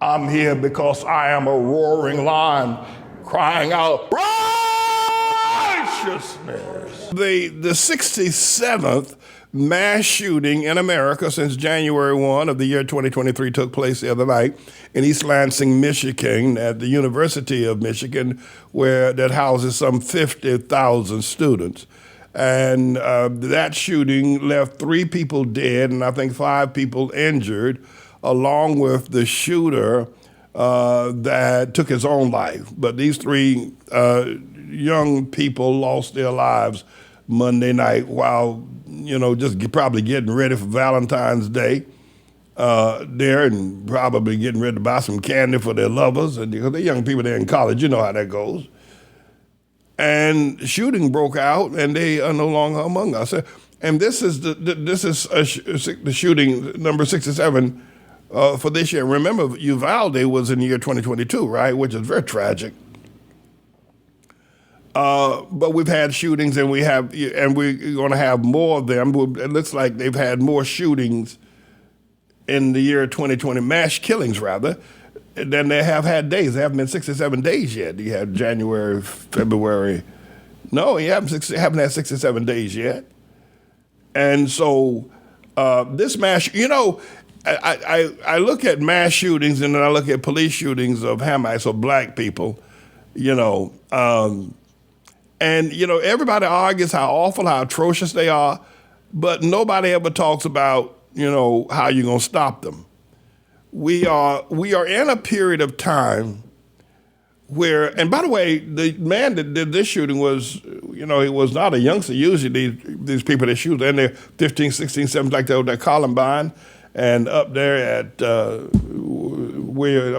I'm here because I am a roaring lion crying out righteousness. The 67th mass shooting in America since January 1 of the year 2023 took place the other night in East Lansing, Michigan, at the University of Michigan, that houses some 50,000 students. And that shooting left 3 people dead and I think 5 people injured, along with the shooter that took his own life. But these 3 young people lost their lives Monday night while, just probably getting ready for Valentine's Day there, and probably getting ready to buy some candy for their lovers. And because they're young people, they're in college, you know how that goes. And shooting broke out, and they are no longer among us. And this is the shooting number 67 for this year. Remember, Uvalde was in the year 2022, right? Which is very tragic. But we've had shootings, and we're going to have more of them. It looks like they've had more shootings in the year 2020, mass killings rather, than they have had days. They haven't been 67 days yet. You had January, February. No, you haven't had 67 days yet. And so this mass, I look at mass shootings, and then I look at police shootings of Hamites or black people, and, everybody argues how awful, how atrocious they are, but nobody ever talks about, how you're going to stop them. We are in a period of time where, and by the way, the man that did this shooting was, he was not a youngster. Usually these people that shoot, and they're 15, 16, 17, like that Columbine, and up there at, up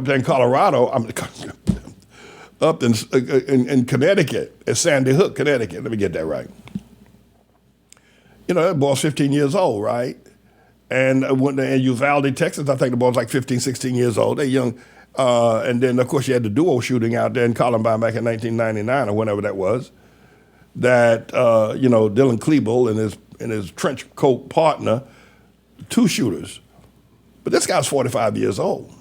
there in Colorado, up in Connecticut, at Sandy Hook, Connecticut. Let me get that right. That boy's 15 years old, right? And in Uvalde, Texas, I think the boy's like 15, 16 years old. They're young. And then, of course, you had the duo shooting out there in Columbine back in 1999 or whenever that was, that, Dylan Klebold and his trench coat partner, 2 shooters. But this guy's 45 years old.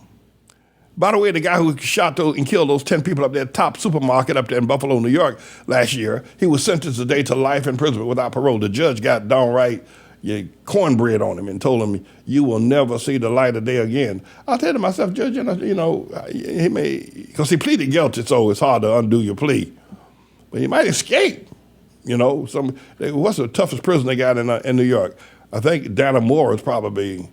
By the way, the guy who shot and killed those 10 people up there at Top Supermarket up there in Buffalo, New York last year, he was sentenced today to life imprisonment without parole. The judge got downright cornbread on him and told him, you will never see the light of day again. I said to myself, Judge, he may, because he pleaded guilty, so it's hard to undo your plea. But he might escape. What's the toughest prison they got in New York? I think Dannemora is probably.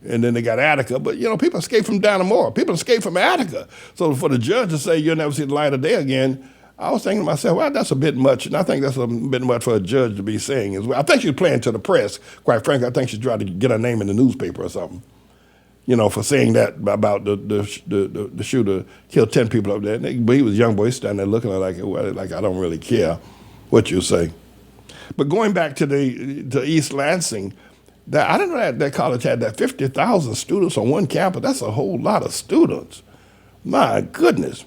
And then they got Attica. But, people escape from Dannemora. People escape from Attica. So for the judge to say you'll never see the light of day again, I was thinking to myself, well, that's a bit much. And I think that's a bit much for a judge to be saying as well. I think she's playing to the press. Quite frankly, I think she's trying to get her name in the newspaper or something, for saying that about the shooter killed 10 people up there. But he was a young boy standing there looking like I don't really care what you say. But going back to East Lansing, I didn't know that college had that 50,000 students on one campus. That's a whole lot of students. My goodness.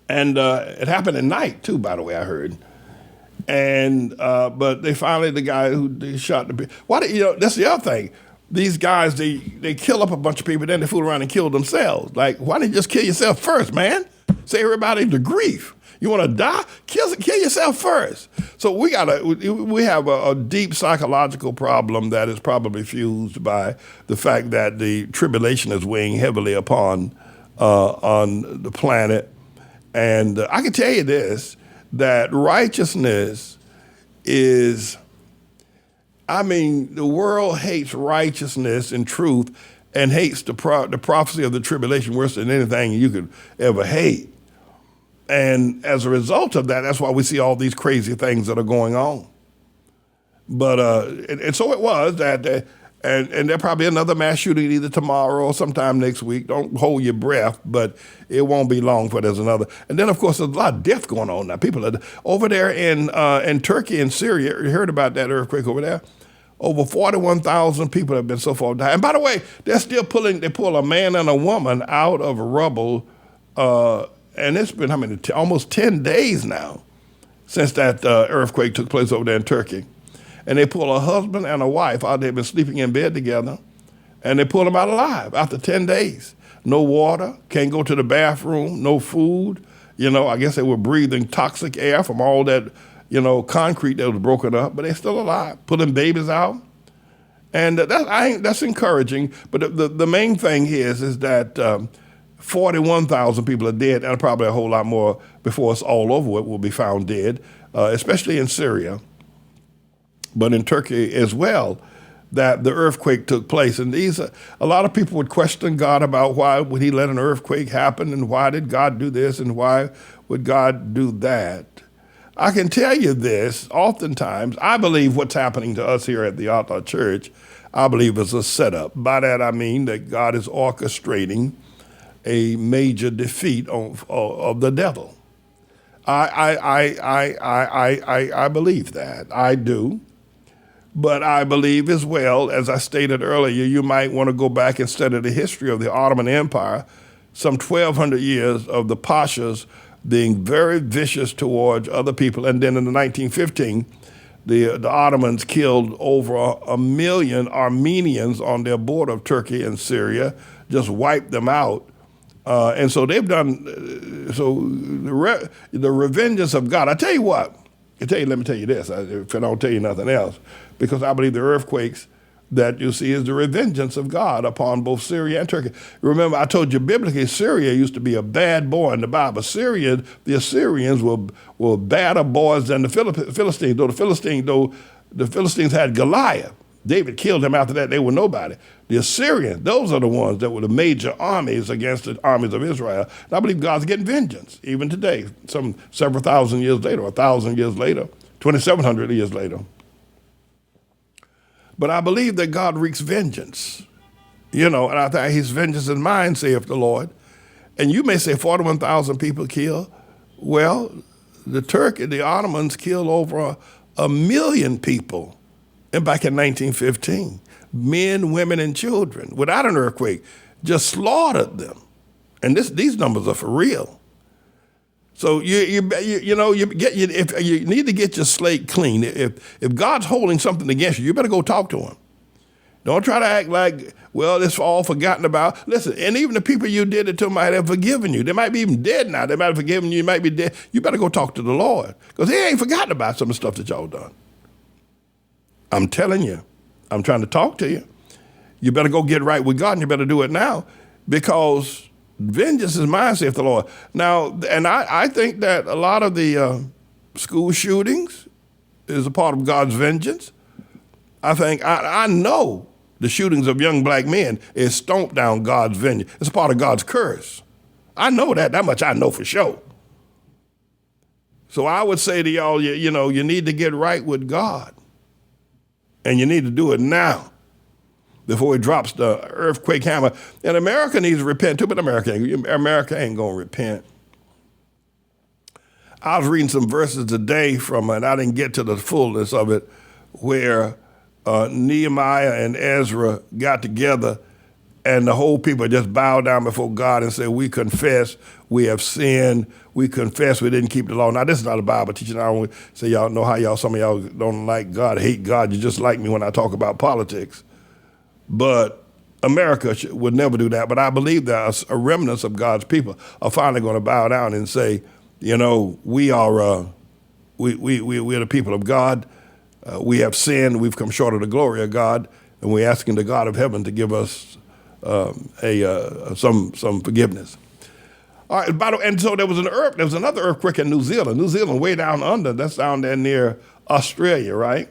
And it happened at night, too, by the way, I heard. And but the guy who shot that's the other thing. These guys, they kill up a bunch of people, then they fool around and kill themselves. Like, why didn't you just kill yourself first, man? Save everybody to grief. You want to die? Kill yourself first. So we have a deep psychological problem that is probably fused by the fact that the tribulation is weighing heavily upon on the planet. And I can tell you this, that righteousness is, the world hates righteousness and truth and hates the prophecy of the tribulation worse than anything you could ever hate. And as a result of that, that's why we see all these crazy things that are going on. But and so it was that, and there'll probably another mass shooting either tomorrow or sometime next week. Don't hold your breath, but it won't be long before there's another. And then, of course, there's a lot of death going on now. People are over there in Turkey and Syria. You heard about that earthquake over there? Over 41,000 people have been so far died. And by the way, they pull a man and a woman out of rubble. And it's been, almost 10 days now since that earthquake took place over there in Turkey. And they pull a husband and a wife out. They've been sleeping in bed together, and they pull them out alive after 10 days. no water, can't go to the bathroom, no food. I guess they were breathing toxic air from all that, concrete that was broken up, but they're still alive, pulling babies out. And that's encouraging. But the main thing is that 41,000 people are dead, and probably a whole lot more before it's all over with will be found dead, especially in Syria, but in Turkey as well, that the earthquake took place. And a lot of people would question God about why would he let an earthquake happen, and why did God do this, and why would God do that? I can tell you this, oftentimes, I believe what's happening to us here at the ATLAH Church, I believe is a setup. By that I mean that God is orchestrating a major defeat of the devil. I believe that. I do. But I believe as well, as I stated earlier, you might want to go back and study the history of the Ottoman Empire, some 1,200 years of the Pashas being very vicious towards other people. And then in the 1915, the Ottomans killed over 1 million Armenians on their border of Turkey and Syria, just wiped them out. And so they've done, the revengeance of God. Let me tell you this, if I don't tell you nothing else, because I believe the earthquakes that you see is the revengeance of God upon both Syria and Turkey. Remember, I told you biblically, Syria used to be a bad boy in the Bible. The Assyrians were badder boys than the Philistines, though the Philistines had Goliath. David killed him. After that, they were nobody. The Assyrians, those are the ones that were the major armies against the armies of Israel. And I believe God's getting vengeance, even today, several thousand years later, 1,000 years later, 2,700 years later. But I believe that God wreaks vengeance, and I think his vengeance is mine, saith the Lord. And you may say 41,000 people killed. Well, the Ottomans killed over 1 million people back in 1915. Men, women, and children, without an earthquake, just slaughtered them. And these numbers are for real. So you need to get your slate clean. If God's holding something against you better go talk to him. Don't try to act like, well, it's all forgotten about. Listen, and even the people you did it to might have forgiven you. They might be even dead now. They might have forgiven you. You might be dead. You better go talk to the Lord, because he ain't forgotten about some of the stuff that y'all done. I'm telling you, I'm trying to talk to you. You better go get right with God, and you better do it now, because vengeance is mine, saith the Lord. Now, and I think that a lot of the school shootings is a part of God's vengeance. I know the shootings of young black men is stomped down God's vengeance. It's a part of God's curse. I know that much I know for sure. So I would say to y'all, you need to get right with God. And you need to do it now before he drops the earthquake hammer. And America needs to repent too, but America ain't going to repent. I was reading some verses today and I didn't get to the fullness of it, where Nehemiah and Ezra got together and the whole people just bowed down before God and said, we confess we have sinned. We confess we didn't keep the law. Now, this is not a Bible teaching. I don't say y'all know how some of y'all don't like God, hate God. You just like me when I talk about politics. But America would never do that. But I believe that a remnant of God's people are finally going to bow down and say, we are we're the people of God. We have sinned. We've come short of the glory of God, and we're asking the God of heaven to give us some forgiveness. All right. And so there was another earthquake in New Zealand. New Zealand, way down under. That's down there near Australia, right?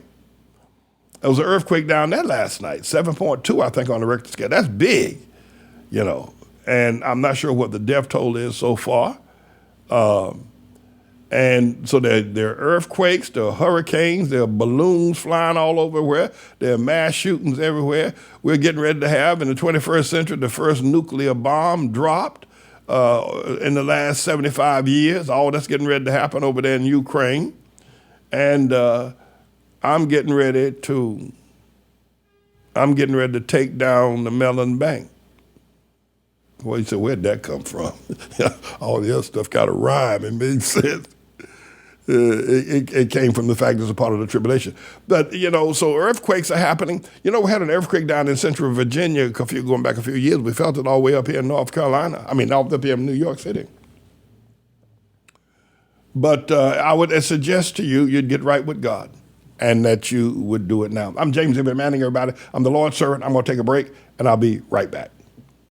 There was an earthquake down there last night, 7.2, I think, on the Richter scale. That's big, And I'm not sure what the death toll is so far. And so there are earthquakes, there are hurricanes, there are balloons flying all over there are mass shootings everywhere. We're getting ready to have, in the 21st century, the first nuclear bomb dropped in the last 75 years. All that's getting ready to happen over there in Ukraine. And I'm getting ready to take down the Mellon Bank. Well, you said, where'd that come from? All the other stuff got a rhyme and made sense. It came from the fact it's a part of the tribulation. But, so earthquakes are happening. We had an earthquake down in central Virginia going back a few years. We felt it all the way up here in North Carolina. Up here in New York City. But I would suggest to you, you'd get right with God and that you would do it now. I'm James Manning, everybody. I'm the Lord's servant. I'm going to take a break, and I'll be right back.